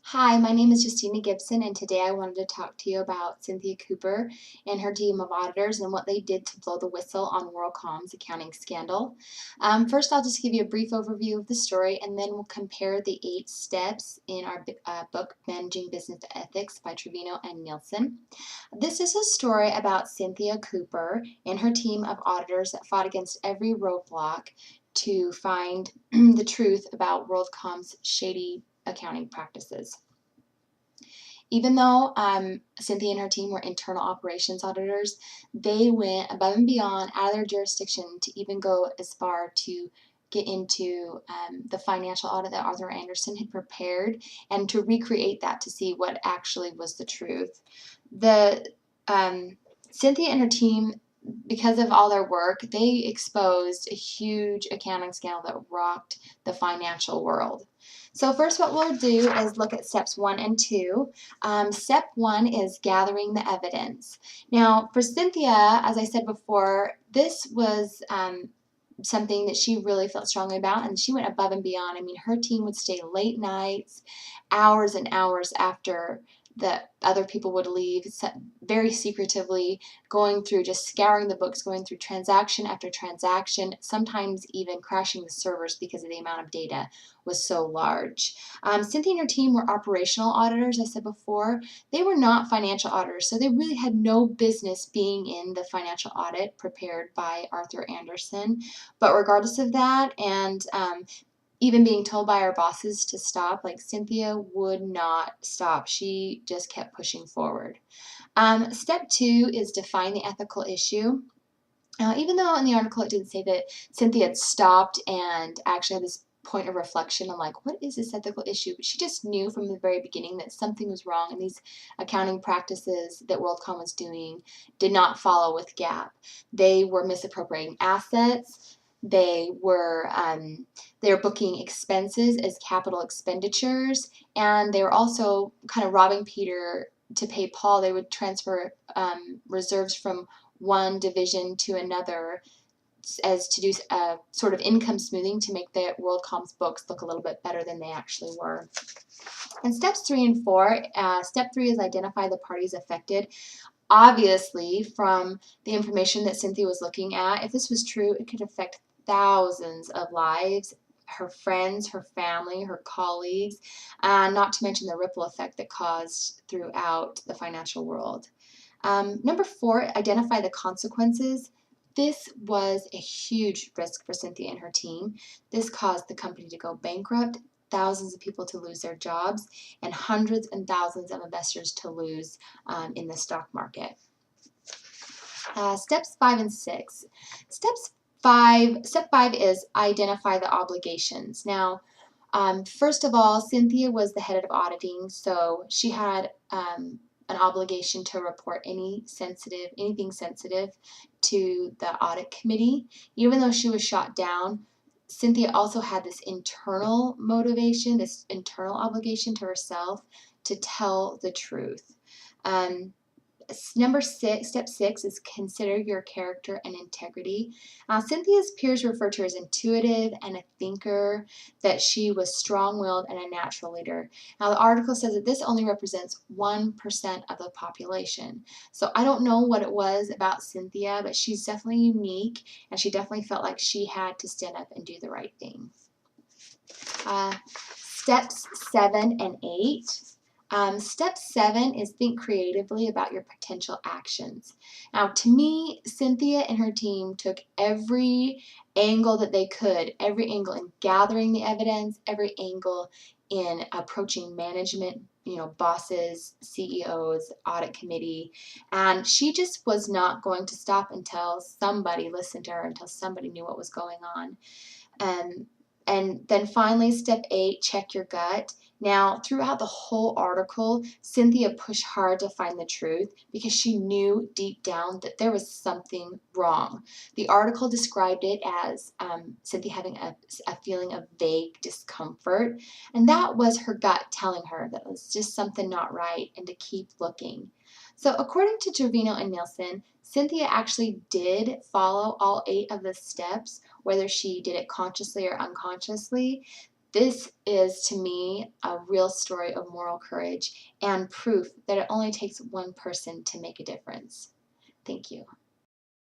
Hi, my name is Justina Gibson, and today I wanted to talk to you about Cynthia Cooper and her team of auditors and what they did to blow the whistle on WorldCom's accounting scandal. First, I'll just give you a brief overview of the story, and then we'll compare the 8 steps in our book, Managing Business Ethics by Trevino and Nielsen. This is a story about Cynthia Cooper and her team of auditors that fought against every roadblock to find the truth about WorldCom's shady accounting practices. Even though Cynthia and her team were internal operations auditors, they went above and beyond out of their jurisdiction to even go as far to get into the financial audit that Arthur Andersen had prepared and to recreate that to see what actually was the truth. Cynthia and her team, because of all their work, they exposed a huge accounting scandal that rocked the financial world. So first what we'll do is look at steps 1 and 2. Step 1 is gathering the evidence. Now for Cynthia, as I said before, this was something that she really felt strongly about, and she went above and beyond. I mean, her team would stay late nights, hours and hours after the other people would leave, very secretively going through, just scouring the books, going through transaction after transaction, sometimes even crashing the servers because of the amount of data was so large. Cynthia and her team were operational auditors, I said before. They were not financial auditors, so they really had no business being in the financial audit prepared by Arthur Andersen. But regardless of that, and even being told by our bosses to stop, like Cynthia would not stop. She just kept pushing forward. Step 2 is define the ethical issue. Even though in the article it didn't say that Cynthia had stopped and actually had this point of reflection on like, what is this ethical issue? But she just knew from the very beginning that something was wrong, and these accounting practices that WorldCom was doing did not follow with GAAP. They were misappropriating assets. They were booking expenses as capital expenditures, and they were also kind of robbing Peter to pay Paul. They would transfer reserves from one division to another as to do a sort of income smoothing to make the WorldCom's books look a little bit better than they actually were. And steps 3 and 4, step 3 is identify the parties affected. Obviously, from the information that Cynthia was looking at, if this was true, it could affect thousands of lives, her friends, her family, her colleagues, not to mention the ripple effect that caused throughout the financial world. Number 4, identify the consequences. This was a huge risk for Cynthia and her team. This caused the company to go bankrupt, thousands of people to lose their jobs, and hundreds and thousands of investors to lose in the stock market. Steps 5 and 6. Step 5 is identify the obligations. Now, first of all, Cynthia was the head of auditing, so she had an obligation to report anything sensitive to the audit committee. Even though she was shot down, Cynthia also had this internal motivation, this internal obligation to herself to tell the truth. Step 6 is consider your character and integrity. Cynthia's peers refer to her as intuitive and a thinker, that she was strong-willed and a natural leader. Now the article says that this only represents 1% of the population. So I don't know what it was about Cynthia, but she's definitely unique, and she definitely felt like she had to stand up and do the right thing. Steps 7 and 8. Step 7 is think creatively about your potential actions. Now, to me, Cynthia and her team took every angle that they could, every angle in gathering the evidence, every angle in approaching management, bosses, CEOs, audit committee, and she just was not going to stop until somebody listened to her, until somebody knew what was going on. And then finally, step 8, check your gut. Now, throughout the whole article, Cynthia pushed hard to find the truth because she knew deep down that there was something wrong. The article described it as Cynthia having a feeling of vague discomfort, and that was her gut telling her that it was just something not right and to keep looking. So according to Trevino and Nielsen, Cynthia actually did follow all 8 of the steps, whether she did it consciously or unconsciously. This is, to me, a real story of moral courage and proof that it only takes one person to make a difference. Thank you.